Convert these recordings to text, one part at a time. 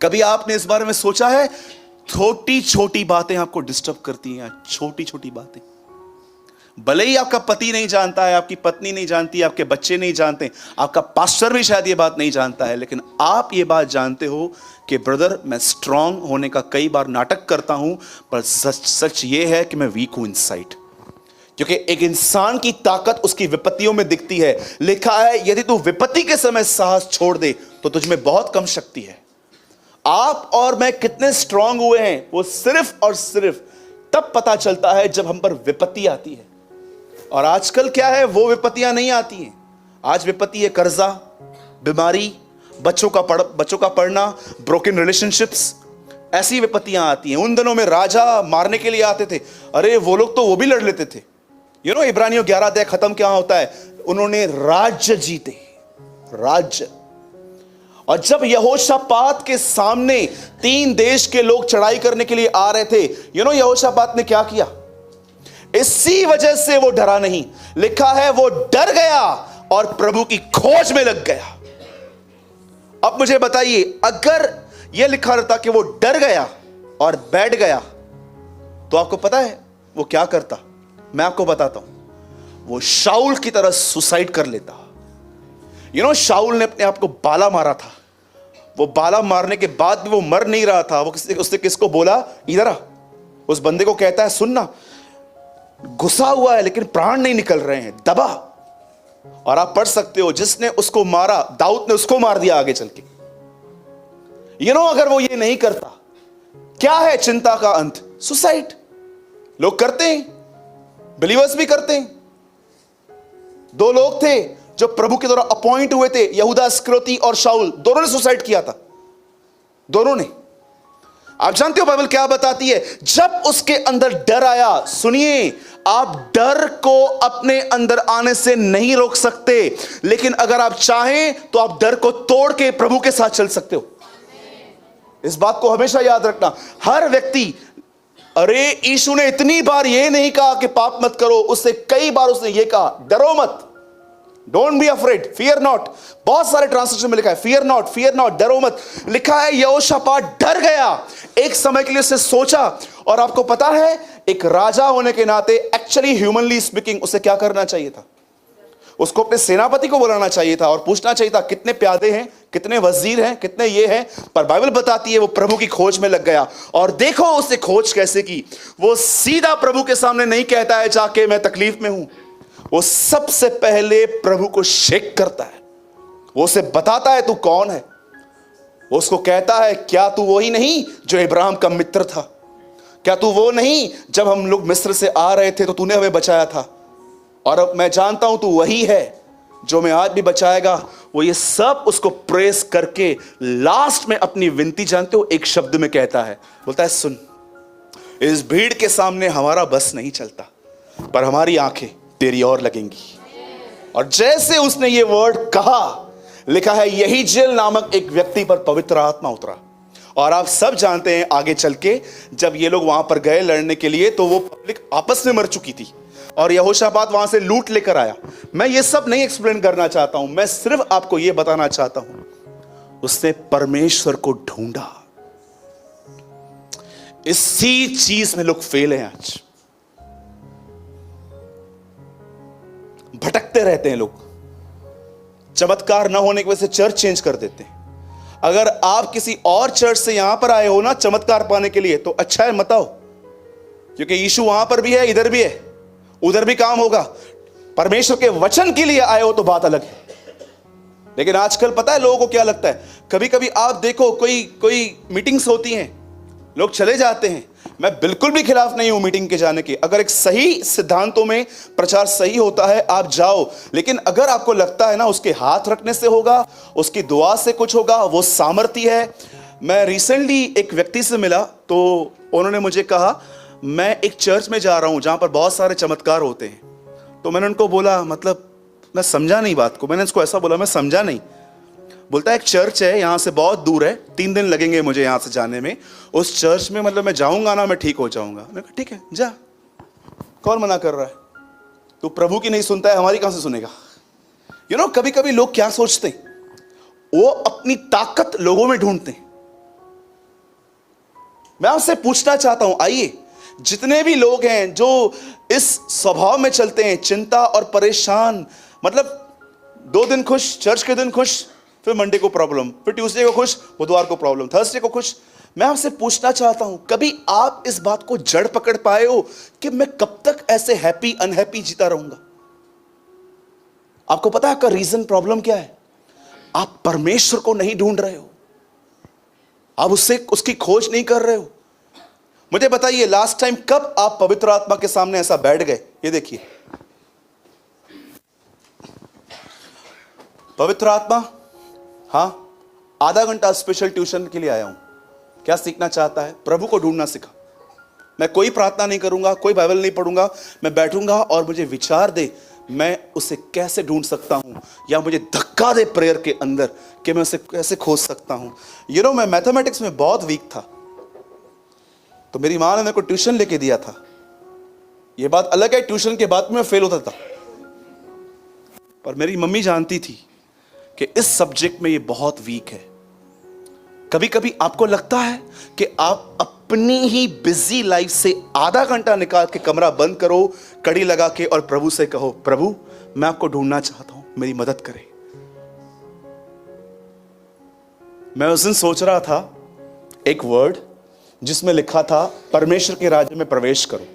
कभी आपने इस बारे में सोचा है? छोटी छोटी बातें आपको डिस्टर्ब करती हैं, छोटी छोटी बातें। भले ही आपका पति नहीं जानता है, आपकी पत्नी नहीं जानती, आपके बच्चे नहीं जानते, आपका पास्टर भी शायद ये बात नहीं जानता है, लेकिन आप ये बात जानते हो कि ब्रदर, मैं स्ट्रांग होने का कई बार नाटक करता हूं, पर सच ये है कि मैं वीक हूं इनसाइड। क्योंकि एक इंसान की ताकत उसकी विपत्तियों में दिखती है। लिखा है, यदि तू विपत्ति के समय साहस छोड़ दे तो तुझ में बहुत कम शक्ति है। आप और मैं कितने स्ट्रांग हुए हैं वो सिर्फ और सिर्फ तब पता चलता है जब हम पर विपत्ति आती है। और आजकल क्या है, वो विपत्तियां नहीं आती हैं। आज विपत्ति है कर्जा, बीमारी, बच्चों का पढ़ना, ब्रोकन रिलेशनशिप्स, ऐसी विपत्तियां आती हैं। उन दिनों में राजा मारने के लिए आते थे, अरे वो लोग तो वो भी लड़ लेते थे। इब्रानियों 11 अध्याय खत्म क्या होता है? उन्होंने राज्य जीते, राज्य। और जब यहोशापात के सामने 3 देश के लोग चढ़ाई करने के लिए आ रहे थे, यहोशापात ने क्या किया? इसी वजह से वो डरा नहीं। लिखा है वो डर गया और प्रभु की खोज में लग गया। अब मुझे बताइए, अगर यह लिखा रहता कि वो डर गया और बैठ गया, तो आपको पता है वो क्या करता? मैं आपको बताता हूं। वो शाऊल की तरह सुसाइड कर लेता। शाऊल ने अपने आप को बाला मारा था। वो बाला मारने के बाद भी वो मर नहीं रहा था। उसने किसको बोला, इधर आ। उस बंदे को कहता है, सुनना, गुस्सा हुआ है लेकिन प्राण नहीं निकल रहे हैं, दबा। और आप पढ़ सकते हो, जिसने उसको मारा, दाऊद ने उसको मार दिया आगे चल के। अगर वो ये नहीं करता, क्या है चिंता का अंत? सुसाइड। लोग करते हैं, बिलीवर्स भी करते हैं। 2 लोग थे जो प्रभु के द्वारा अपॉइंट हुए थे, यहूदा इस्करियोती और शाऊल। दोनों ने सुसाइड किया था, दोनों ने। आप जानते हो बाइबल क्या बताती है? जब उसके अंदर डर आया, सुनिए, आप डर को अपने अंदर आने से नहीं रोक सकते, लेकिन अगर आप चाहें तो आप डर को तोड़ के प्रभु के साथ चल सकते हो। इस बात को हमेशा याद रखना। हर व्यक्ति, अरे यीशु ने इतनी बार यह नहीं कहा कि पाप मत करो, उससे कई बार उसने यह कहा, डरो मत, don't be afraid, fear not. बहुत सारे ट्रांसलेशन में लिखा है फियर नॉट, फियर नॉट, डरो मत। लिखा है यहोशापात डर गया, एक समय के लिए उसने सोचा। और आपको पता है, एक राजा होने के नाते, एक्चुअली ह्यूमनली स्पीकिंग, उसे क्या करना चाहिए था? उसको अपने सेनापति को बुलाना चाहिए था और पूछना चाहिए था, कितने प्यादे हैं, कितने वजीर हैं, कितने ये हैं। पर बाइबल बताती है वो प्रभु की खोज में लग गया। और देखो उसने खोज कैसे की। वो सीधा प्रभु के सामने नहीं कहता है जाके मैं तकलीफ में हूं। वो सबसे पहले प्रभु को शेक करता है। वो उसे बताता है तू कौन है। वो उसको कहता है, क्या तू वही नहीं जो इब्राहिम का मित्र था? क्या तू वो नहीं जब हम लोग मिस्र से आ रहे थे तो तूने हमें बचाया था? और अब मैं जानता हूं तू वही है जो मैं आज भी बचाएगा। वो ये सब उसको प्रेस करके लास्ट में अपनी विनती, जानते हो, एक शब्द में कहता है, बोलता है, सुन, इस भीड़ के सामने हमारा बस नहीं चलता, पर हमारी आंखें तेरी ओर लगेंगी। और जैसे उसने ये वर्ड कहा, लिखा है यही जेल नामक एक व्यक्ति पर पवित्र आत्मा उतरा। और आप सब जानते हैं आगे चल के जब ये लोग वहां पर गए लड़ने के लिए, तो वो पब्लिक आपस में मर चुकी थी और यहोशापात वहां से लूट लेकर आया। मैं ये सब नहीं एक्सप्लेन करना चाहता हूं, मैं सिर्फ आपको ये बताना चाहता हूं, उसने परमेश्वर को ढूंढा। इसी चीज में लोग फेल हैं आज। भटकते रहते हैं लोग। चमत्कार न होने की वजह से चर्च चेंज कर देते हैं। अगर आप किसी और चर्च से यहां पर आए हो ना चमत्कार पाने के लिए, तो अच्छा है मत आओ, क्योंकि यीशु वहां पर भी है, इधर भी है, उधर भी काम होगा। परमेश्वर के वचन के लिए आए हो तो बात अलग है। लेकिन आजकल पता है लोगों को क्या लगता है, कभी कभी आप देखो कोई मीटिंग्स होती हैं, लोग चले जाते हैं। मैं बिल्कुल भी खिलाफ नहीं हूं मीटिंग के जाने के। अगर एक सही सिद्धांतों में प्रचार सही होता है, आप जाओ। लेकिन अगर आपको लगता है ना उसके हाथ रखने से होगा, उसकी दुआ से कुछ होगा, वो सामर्थ्य है। मैं रिसेंटली एक व्यक्ति से मिला, तो उन्होंने मुझे कहा, मैं एक चर्च में जा रहा हूं जहां पर बहुत सारे चमत्कार होते हैं। तो मैंने उनको बोला, मतलब मैं समझा नहीं बात को। मैंने उसको ऐसा बोला, मैं समझा नहीं। बोलता है एक चर्च है यहाँ से बहुत दूर है, 3 दिन लगेंगे मुझे यहाँ से जाने में। उस चर्च में मतलब मैं जाऊंगा ना, मैं ठीक हो जाऊंगा। मैंने कहा ठीक है जा, कौन मना कर रहा है? तू प्रभु की नहीं सुनता है, हमारी कहां से सुनेगा? कभी कभी लोग क्या सोचते हैं, वो अपनी ताकत लोगों में ढूंढते हैं। मैं आपसे पूछना चाहता हूं, आइए, जितने भी लोग हैं जो इस स्वभाव में चलते हैं, चिंता और परेशान, मतलब 2 दिन खुश, चर्च के दिन खुश, फिर मंडे को प्रॉब्लम, फिर ट्यूसडे को खुश, बुधवार को प्रॉब्लम, थर्सडे को खुश। मैं आपसे पूछना चाहता हूं, कभी आप इस बात को जड़ पकड़ पाए हो कि मैं कब तक ऐसे हैप्पी अनहैप्पी जीता रहूंगा? आपको पता है आपका रीजन, प्रॉब्लम क्या है? आप परमेश्वर को नहीं ढूंढ रहे हो, आप उसकी खोज नहीं कर रहे हो। मुझे बताइए, लास्ट टाइम कब आप पवित्र आत्मा के सामने ऐसा बैठ गए? ये देखिए, पवित्र आत्मा, हां, आधा घंटा स्पेशल ट्यूशन के लिए आया हूं। क्या सीखना चाहता है? प्रभु को ढूंढना सीखा। मैं कोई प्रार्थना नहीं करूंगा, कोई बाइबल नहीं पढ़ूंगा, मैं बैठूंगा और मुझे विचार दे मैं उसे कैसे ढूंढ सकता हूं, या मुझे धक्का दे प्रेयर के अंदर कि मैं उसे कैसे खोज सकता हूं। मैं मैथमेटिक्स में बहुत वीक था, तो मेरी मां ने मेरे को ट्यूशन लेके दिया था। यह बात अलग है, ट्यूशन के बाद में फेल होता था, पर मेरी मम्मी जानती थी कि इस सब्जेक्ट में ये बहुत वीक है। कभी कभी आपको लगता है कि आप अपनी ही बिजी लाइफ से आधा घंटा निकाल के कमरा बंद करो, कड़ी लगा के, और प्रभु से कहो, प्रभु मैं आपको ढूंढना चाहता हूं, मेरी मदद करें। मैं उस दिन सोच रहा था एक वर्ड जिसमें लिखा था परमेश्वर के राज्य में प्रवेश करो।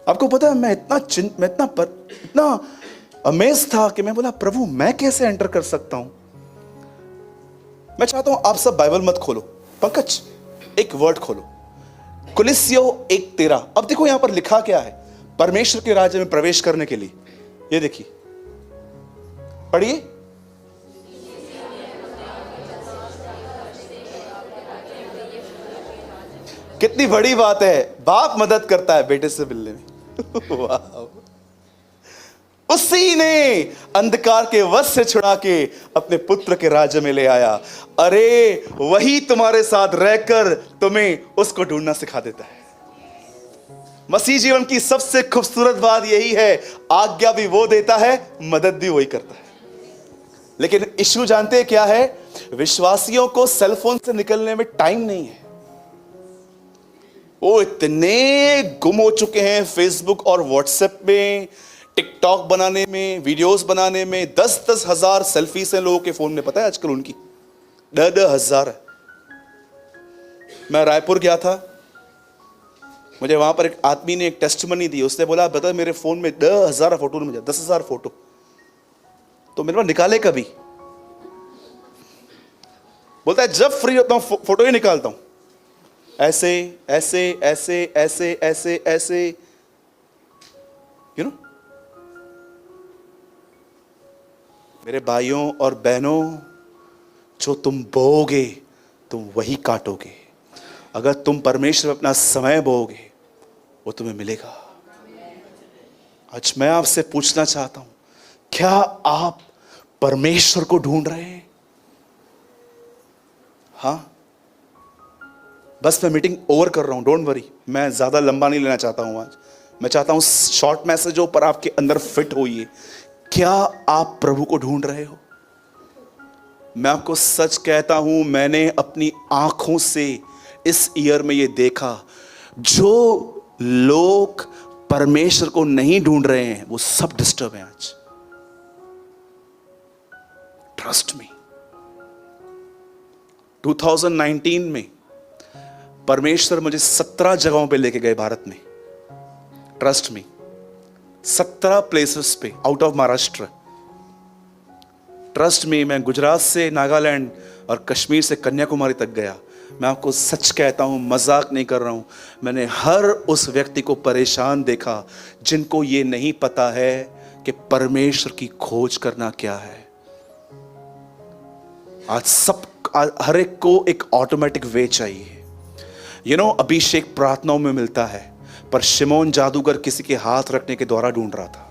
आपको पता है, मैं इतना अमेज था कि मैं बोला, प्रभु मैं कैसे एंटर कर सकता हूं? मैं चाहता हूं आप सब बाइबल मत खोलो, पंकज एक वर्ड खोलो, कुलिस्सियों 1:13। अब देखो यहां पर लिखा क्या है परमेश्वर के राज्य में प्रवेश करने के लिए। ये देखिए, पढ़िए। कितनी बड़ी बात है, बाप मदद करता है बेटे से मिलने में। वाह! उसी ने अंधकार के वश से छुड़ा के अपने पुत्र के राज्य में ले आया। अरे वही तुम्हारे साथ रहकर तुम्हें उसको ढूंढना सिखा देता है। मसीह जीवन की सबसे खूबसूरत बात यही है, आज्ञा भी वो देता है, मदद भी वही करता है। लेकिन इश्यू जानते हैं क्या है? विश्वासियों को सेलफोन से निकलने में टाइम नहीं है। वो इतने गुम हो चुके हैं फेसबुक और व्हाट्सएप में, टिकटॉक बनाने में, वीडियोस बनाने में। 10-10 हजार सेल्फीज हैं लोगों के फोन में, पता है आजकल उनकी 10-10 हजार है। मैं रायपुर गया था, मुझे वहां पर एक आदमी ने एक टेस्टिमनी दी। उसने बोला, बता मेरे फोन में 10,000 फोटो, मुझे 10,000 फोटो, तो मेरे पास निकाले कभी? बोलता है जब फ्री होता हूं फोटो ही निकालता हूं, ऐसे ऐसे ऐसे ऐसे ऐसे ऐसे, मेरे भाइयों और बहनों, जो तुम बोओगे तुम वही काटोगे। अगर तुम परमेश्वर में अपना समय बोओगे वो तुम्हें मिलेगा। आज मैं आपसे पूछना चाहता हूं, क्या आप परमेश्वर को ढूंढ रहे हैं? हां, बस मैं मीटिंग ओवर कर रहा हूं, डोंट वरी। मैं ज्यादा लंबा नहीं लेना चाहता हूं आज। मैं चाहता हूं शॉर्ट मैसेजों पर आपके अंदर फिट होइए। क्या आप प्रभु को ढूंढ रहे हो? मैं आपको सच कहता हूं, मैंने अपनी आंखों से इस ईयर में ये देखा, जो लोग परमेश्वर को नहीं ढूंढ रहे हैं वो सब डिस्टर्ब हैं आज। ट्रस्ट मी, 2019 में परमेश्वर मुझे 17 जगहों पे लेके गए भारत में। ट्रस्ट मी, 17 प्लेसेस पे out of Maharashtra. Trust me, मैं गुजरात से नागालैंड और कश्मीर से कन्याकुमारी तक गया। मैं आपको सच कहता हूं, मजाक नहीं कर रहा हूं। मैंने हर उस व्यक्ति को परेशान देखा जिनको ये नहीं पता है कि परमेश्वर की खोज करना क्या है। आज हर एक को एक ऑटोमेटिक वे चाहिए। अभिषेक प्रार्थनाओं में मिलता है, पर शिमोन जादूगर किसी के हाथ रखने के द्वारा ढूंढ रहा था।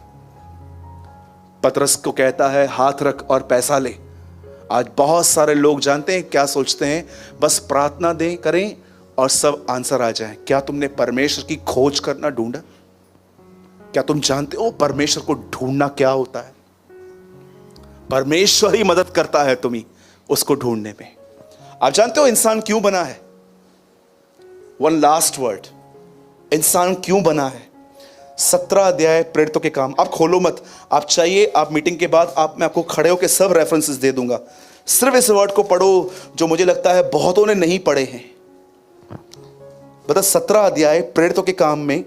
पतरस को कहता है हाथ रख और पैसा ले। आज बहुत सारे लोग जानते हैं क्या सोचते हैं, बस प्रार्थना दें करें और सब आंसर आ जाए। क्या तुमने परमेश्वर की खोज करना ढूंढा? क्या तुम जानते हो परमेश्वर को ढूंढना क्या होता है? परमेश्वर ही मदद करता है तुम्हें उसको ढूंढने में। आप जानते हो इंसान क्यों बना है? वन लास्ट वर्ड, इंसान क्यों बना है। 17 अध्याय प्रेरितों के काम। आप खोलो मत, आप चाहिए आप मीटिंग के बाद मैं आपको खड़े होकर सब रेफरेंसेस दे दूंगा। सिर्फ इस वर्ड को पढ़ो जो मुझे लगता है बहुतों ने नहीं पढ़े हैं। बता 17 अध्याय प्रेरितों के काम में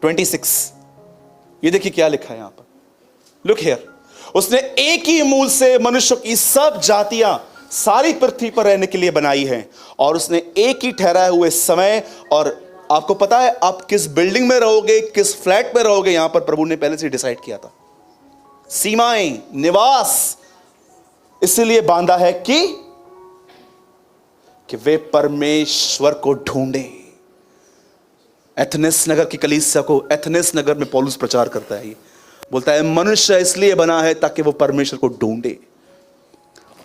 26, ये देखिए क्या लिखा है यहां पर। लुक हियर, उसने एक ही मूल से मनुष्य की सब जातियां सारी पृथ्वी पर रहने के लिए बनाई हैं, और उसने एक ही ठहराए हुए समय, और आपको पता है आप किस बिल्डिंग में रहोगे, किस फ्लैट में रहोगे, यहां पर प्रभु ने पहले से डिसाइड किया था। सीमाएं, निवास इसलिए बांधा है कि वे परमेश्वर को ढूंढे। एथेंस नगर की कलीसिया को एथेंस नगर में पौलुस प्रचार करता है, ये बोलता है मनुष्य इसलिए बना है ताकि वो परमेश्वर को ढूंढे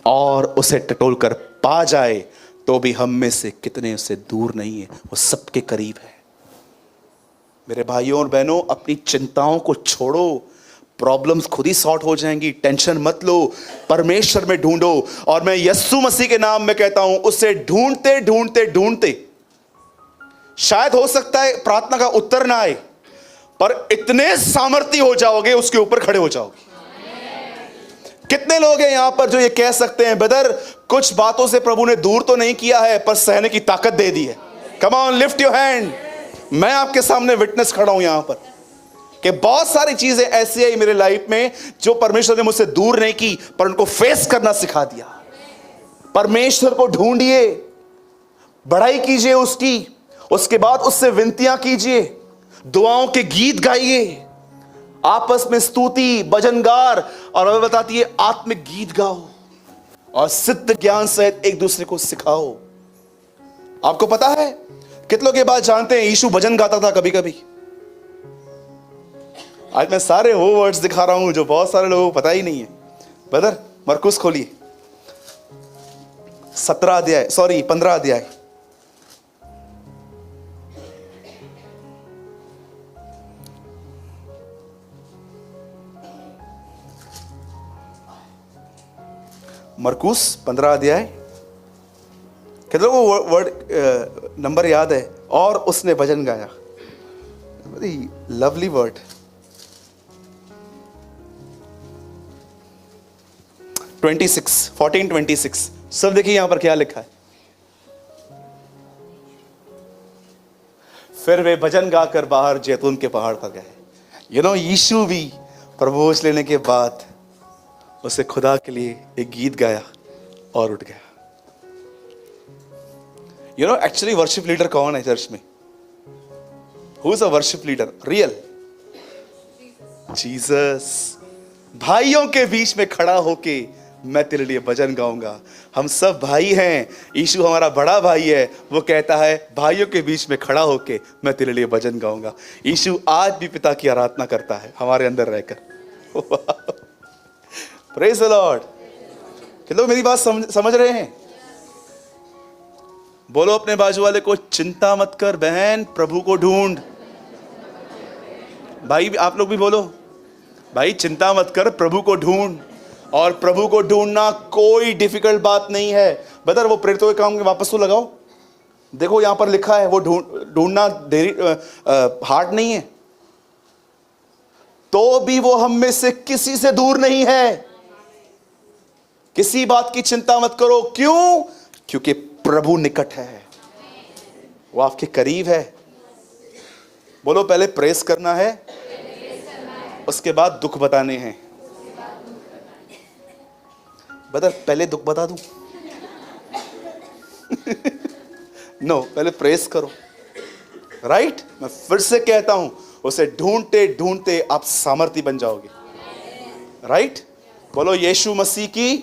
और उसे टटोल कर पा जाए। तो भी हम में से कितने उससे दूर नहीं है, वो सबके करीब है। मेरे भाइयों और बहनों, अपनी चिंताओं को छोड़ो, प्रॉब्लम्स खुद ही सॉर्ट हो जाएंगी, टेंशन मत लो, परमेश्वर में ढूंढो। और मैं यीशु मसीह के नाम में कहता हूं, उसे ढूंढते ढूंढते ढूंढते शायद हो सकता है प्रार्थना का उत्तर ना आए, पर इतने सामर्थ्य हो जाओगे उसके ऊपर खड़े हो जाओगे। कितने लोग हैं यहां पर जो ये कह सकते हैं, ब्रदर कुछ बातों से प्रभु ने दूर तो नहीं किया है पर सहने की ताकत दे दी है। Come on, lift your hand. मैं आपके सामने विटनेस खड़ा हूं यहां पर कि बहुत सारी चीजें ऐसी आई मेरे लाइफ में जो परमेश्वर ने मुझसे दूर नहीं की, पर उनको फेस करना सिखा दिया। परमेश्वर को ढूंढिए, बढ़ाई कीजिए उसकी, उसके बाद उससे विनतियां कीजिए, दुआओं के गीत गाइए, आपस में स्तुति भजनगार और हमें बताती है आत्मिक गीत गाओ, और सिद्ध ज्ञान सहित एक दूसरे को सिखाओ। आपको पता है कितनों के बाद जानते हैं यीशु भजन गाता था कभी कभी। आज मैं सारे वो वर्ड्स दिखा रहा हूं जो बहुत सारे लोगों को पता ही नहीं है। ब्रदर मरकुस खोलिए 15 अध्याय। मरकुस 15 अध्याय। कितने को वर्ड नंबर याद है? और उसने भजन गाया। Very lovely word. 14:26 सब देखिए यहां पर क्या लिखा है। फिर वे भजन गाकर बाहर जैतून के पहाड़ पर गए। यीशु भी प्रभुवश लेने के बाद उसे खुदा के लिए एक गीत गाया और उठ गया। एक्चुअली वर्शिप लीडर कौन है चर्च में? Who is a worship leader? Real Jesus. भाइयों के बीच में खड़ा होके मैं तेरे लिए भजन गाऊंगा। हम सब भाई हैं, यीशु हमारा बड़ा भाई है। वो कहता है भाइयों के बीच में खड़ा होके मैं तेरे लिए भजन गाऊंगा। यीशु आज भी पिता की आराधना करता है हमारे अंदर रहकर। Praise the Lord. कि लोग मेरी बात समझ रहे हैं? बोलो अपने बाजू वाले को, चिंता मत कर बहन, प्रभु को ढूंढ। भाई आप लोग भी बोलो, भाई चिंता मत कर, प्रभु को ढूंढ। और प्रभु को ढूंढना कोई डिफिकल्ट बात नहीं है। ब्रदर वो प्रेरितों के काम के वापस तो लगाओ, देखो यहां पर लिखा है वो ढूंढना देरी हार्ड नहीं है। तो भी वो हम में से किसी से दूर नहीं है। किसी बात की चिंता मत करो। क्यों? क्योंकि प्रभु निकट है, वो आपके करीब है। बोलो पहले प्रेस करना है, उसके बाद दुख बताने हैं। बता पहले दुख बता दूं? नो, पहले प्रेस करो। राइट? मैं फिर से कहता हूं, उसे ढूंढते ढूंढते आप सामर्थ्य बन जाओगे। राइट? बोलो यीशु मसीह की